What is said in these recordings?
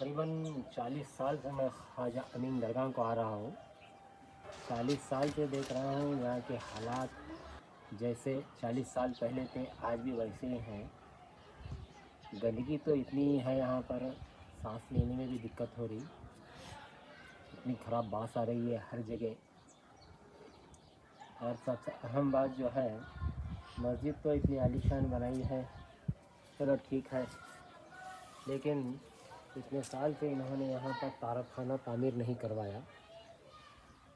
तकरीबन 40 साल से मैं ख्वाजा अमीन दरगाह को आ रहा हूँ। 40 साल से देख रहा हूँ यहाँ के हालात जैसे 40 साल पहले थे आज भी वैसे ही हैं। गंदगी तो इतनी है यहाँ पर, सांस लेने में भी दिक्कत हो रही, इतनी ख़राब बास आ रही है हर जगह। और सबसे अहम बात जो है, मस्जिद तो इतनी आलीशान बनाई है, चलो ठीक है, लेकिन इतने साल से इन्होंने यहाँ पर तारक खाना तामीर नहीं करवाया।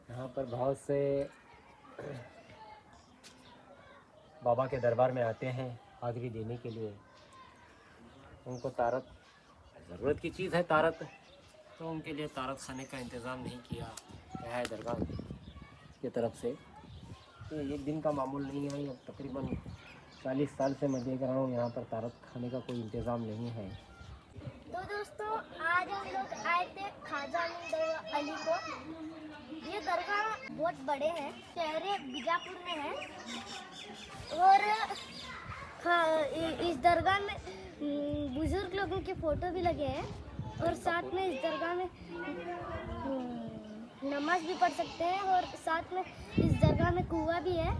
यहाँ पर बहुत से बाबा के दरबार में आते हैं हाज़िरी देने के लिए, उनको तारक ज़रूरत की चीज़ है तारक, तो उनके लिए तारक खाने का इंतज़ाम नहीं किया गया है दरगाह की तरफ से। तो एक दिन का मामूल नहीं है, अब तकरीबन 40 साल से मैं देख रहा हूँ यहाँ पर तारक खाने का कोई इंतज़ाम नहीं है। तो दोस्तों, आज हम लोग आए थे ख्वाजा अमीन दरगाह अली को। ये दरगाह बहुत बड़े हैं, शहर बीजापुर में है। और इस दरगाह में बुजुर्ग लोगों के फ़ोटो भी लगे हैं, और साथ में इस दरगाह में नमाज भी पढ़ सकते हैं, और साथ में इस दरगाह में कुआं भी है,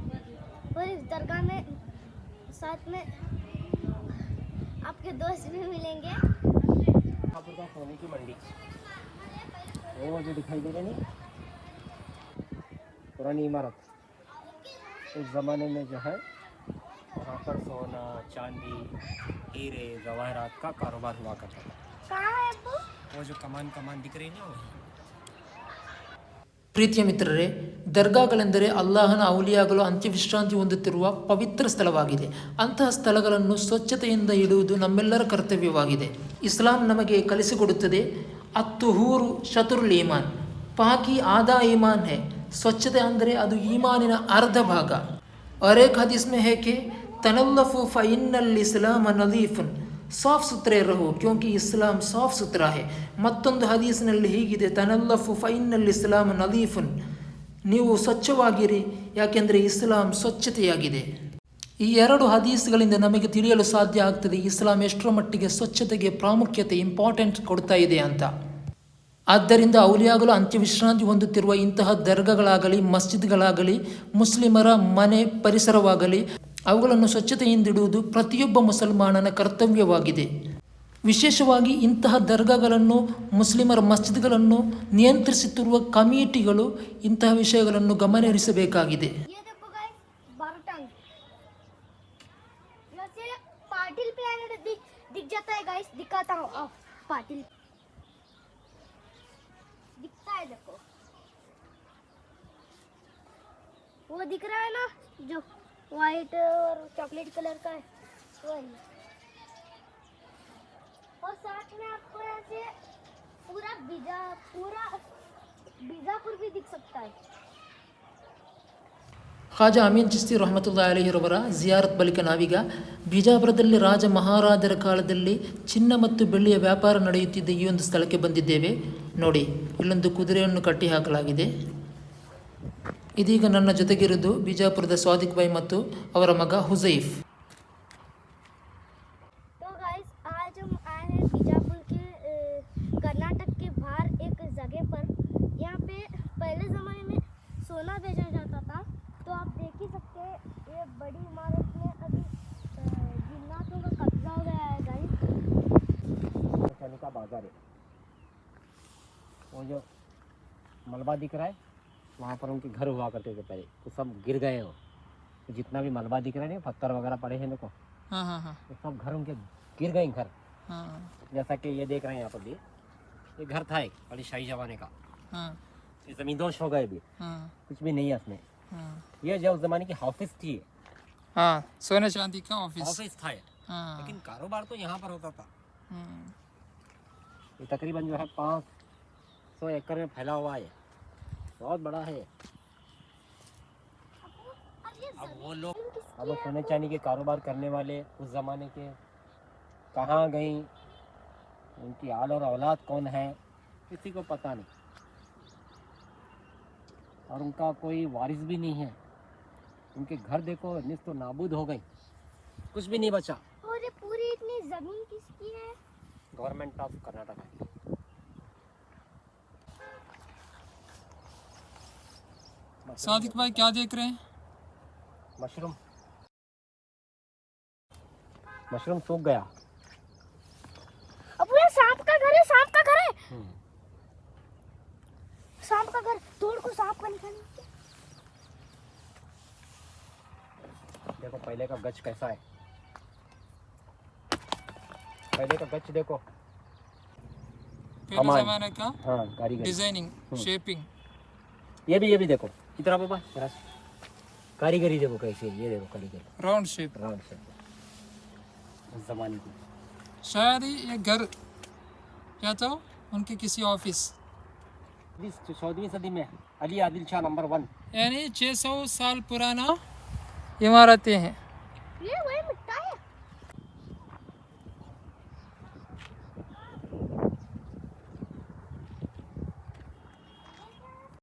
और इस दरगाह में साथ में आपके दोस्त भी मिलेंगे। आपका का सोने की मंडी वो जो दिखाई दे रही नहीं, पुरानी इमारत, उस ज़माने में जो है वहाँ पर सोना चांदी हीरे जवाहरात का कारोबार हुआ करता था। कहाँ है अब्बू? वो जो कमान दिख रही है ना, वही। ಪ್ರೀತಿಯ ಮಿತ್ರರೇ, ದರ್ಗಾಗಳೆಂದರೆ ಅಲ್ಲಾಹನ ಔಲಿಯಾಗಳು ಅಂತ್ಯವಿಶ್ರಾಂತಿ ಹೊಂದುತ್ತಿರುವ ಪವಿತ್ರ ಸ್ಥಳವಾಗಿದೆ. ಅಂತಹ ಸ್ಥಳಗಳನ್ನು ಸ್ವಚ್ಛತೆಯಿಂದ ಇಡುವುದು ನಮ್ಮೆಲ್ಲರ ಕರ್ತವ್ಯವಾಗಿದೆ. ಇಸ್ಲಾಂ ನಮಗೆ ಕಲಿಸಿಕೊಡುತ್ತದೆ, ಅತ್ತುಹೂರು ಶತುರುಲ್ ಈಮಾನ್, ಪಾಕಿ ಆದಾ ಈಮಾನ್ ಹೇ. ಸ್ವಚ್ಛತೆ ಅಂದರೆ ಅದು ಈಮಾನಿನ ಅರ್ಧ ಭಾಗ. और एक हदीस में है कि तनल्लफ़ु फ़इन्नल इस्लाम नज़ीफ़ुन, साफ़ सुथरे रहो क्योंकि इस्लाम साफ़ सुथरा है. ಮತ್ತೊಂದು ಹದೀಸ್ನಲ್ಲಿ ಹೀಗಿದೆ, ತನಲ್ಲಫು ಫೈನ್ನಲ್ ಇಸ್ಲಾಂ ನದೀಫುನ್, ನೀವು ಸ್ವಚ್ಛವಾಗಿರಿ ಯಾಕೆಂದರೆ ಇಸ್ಲಾಂ ಸ್ವಚ್ಛತೆಯಾಗಿದೆ. ಈ ಎರಡು ಹದೀಸ್ಗಳಿಂದ ನಮಗೆ ತಿಳಿಯಲು ಸಾಧ್ಯ ಆಗ್ತದೆ ಇಸ್ಲಾಂ ಎಷ್ಟರ ಮಟ್ಟಿಗೆ ಸ್ವಚ್ಛತೆಗೆ ಪ್ರಾಮುಖ್ಯತೆ ಇಂಪಾರ್ಟೆಂಟ್ ಕೊಡ್ತಾ ಇದೆ ಅಂತ. ಆದ್ದರಿಂದ ಔಲಿಯಾಗಳು ಅಂತ್ಯವಿಶ್ರಾಂತಿ ಹೊಂದುತ್ತಿರುವ ಇಂತಹ ದರ್ಗಾಗಳಾಗಲಿ ಮಸ್ಜಿದ್ಗಳಾಗಲಿ ಮುಸ್ಲಿಮರ ಮನೆ ಪರಿಸರವಾಗಲಿ ಅವುಗಳನ್ನು ಸ್ವಚ್ಛತೆಯಿಂದಿಡುವುದು ಪ್ರತಿಯೊಬ್ಬ ಮುಸಲ್ಮಾನನ ಕರ್ತವ್ಯವಾಗಿದೆ. ವಿಶೇಷವಾಗಿ ಇಂತಹ ದರ್ಗಾಗಳನ್ನು ಮುಸ್ಲಿಮರ ಮಸ್ಜಿದ್ಗಳನ್ನು ನಿಯಂತ್ರಿಸುತ್ತಿರುವ ಕಮಿಟಿಗಳು ಇಂತಹ ವಿಷಯಗಳನ್ನು ಗಮನಹರಿಸಬೇಕಾಗಿದೆ. पाटिल प्लैनेट दिख जाता है गाइस, दिखाता हूँ आप। पाटिल दिखता है, देखो वो दिख रहा है ना, जो वाइट और चॉकलेट कलर का है वही। और साथ में आपको यहाँ से पूरा बीजापुर भी दिख सकता है। ಖ್ವಾಜಾ ಅಮೀನ್ ಚಿಸ್ತಿ ರಹಮತುಲ್ಲಾಹಿ ಅಲೈಹಿರವರ ಜಿಯಾರತ್ ಬಳಿಕ ನಾವೀಗ ಬಿಜಾಪುರದಲ್ಲಿ ರಾಜ ಮಹಾರಾಜರ ಕಾಲದಲ್ಲಿ ಚಿನ್ನ ಮತ್ತು ಬೆಳ್ಳಿಯ ವ್ಯಾಪಾರ ನಡೆಯುತ್ತಿದ್ದ ಈ ಒಂದು ಸ್ಥಳಕ್ಕೆ ಬಂದಿದ್ದೇವೆ. ನೋಡಿ, ಇಲ್ಲೊಂದು ಕುದುರೆಯನ್ನು ಕಟ್ಟಿ ಹಾಕಲಾಗಿದೆ. ಇದೀಗ ನನ್ನ ಜೊತೆಗಿರುವುದು ಬಿಜಾಪುರದ ಸ್ವಾದಿಕ್ ಭಾಯ್ ಮತ್ತು ಅವರ ಮಗ ಹುಜೈಫ್. तो गाइस, आज हम आए हैं बीजापुर के कर्नाटक के बाहर एक जगह पर। यहाँ पे पहले ज़माने में सोना बेचा जाता था, तो आप देख ही सकते हैं ये बड़ी इमारत में अभी जिन्नातों का कब्जा हो गया है गाइस। का बाजार है, वो जो मलबा दिख रहा है वहाँ पर उनके घर हुआ करते थे पहले, तो सब गिर गए हो। तो जितना भी मलबा दिख रहा है ना, पत्थर वगैरह पड़े हैं देखो, तो सब घर उनके गिर गए घर। जैसा कि ये देख रहे हैं यहाँ पर भी, ये घर था एक बड़ी शाही जमाने का, ये जमींदोश हो गए भी, कुछ भी नहीं है इसमें। ये जो उस जमाने की ऑफिस थी, सोने चांदी का ऑफिस था ये, लेकिन कारोबार तो यहाँ पर होता था। ये तकरीबन जो है 500 एकड़ में फैला हुआ है, बहुत बड़ा है। अब वो लोग, अब सोने चांदी के कारोबार करने वाले उस ज़माने के कहाँ गई, उनकी आल और औलाद कौन है, किसी को पता नहीं, और उनका कोई वारिस भी नहीं है। उनके घर देखो निस्त नाबूद हो गई, कुछ भी नहीं बचा। और ये पूरी इतनी ज़मीन किसकी है? गवर्नमेंट ऑफ कर्नाटक है। सादिक भाई क्या देख रहे हैं? मशरूम मशरूम सूख गया। अब ये सांप का घर है, सांप का घर है, सांप का घर। तोड़ को सांप का निकालना। देखो पहले का गच कैसा है, पहले का गच देखो। पहले हमारे- जमाने का हाँ कारीगर। Designing, shaping. ये भी देखो इतना बाबा जरा सा। कारीगरी देखो कैसी है, ये देखो कारीगरी राउंड शेप। राउंड से उस जमाने की। शायद ही ये घर या तो उनके किसी ऑफिस, 14वीं सदी में अली आदिल शाह नंबर 1। यानी 600 साल पुराना इमारतें हैं।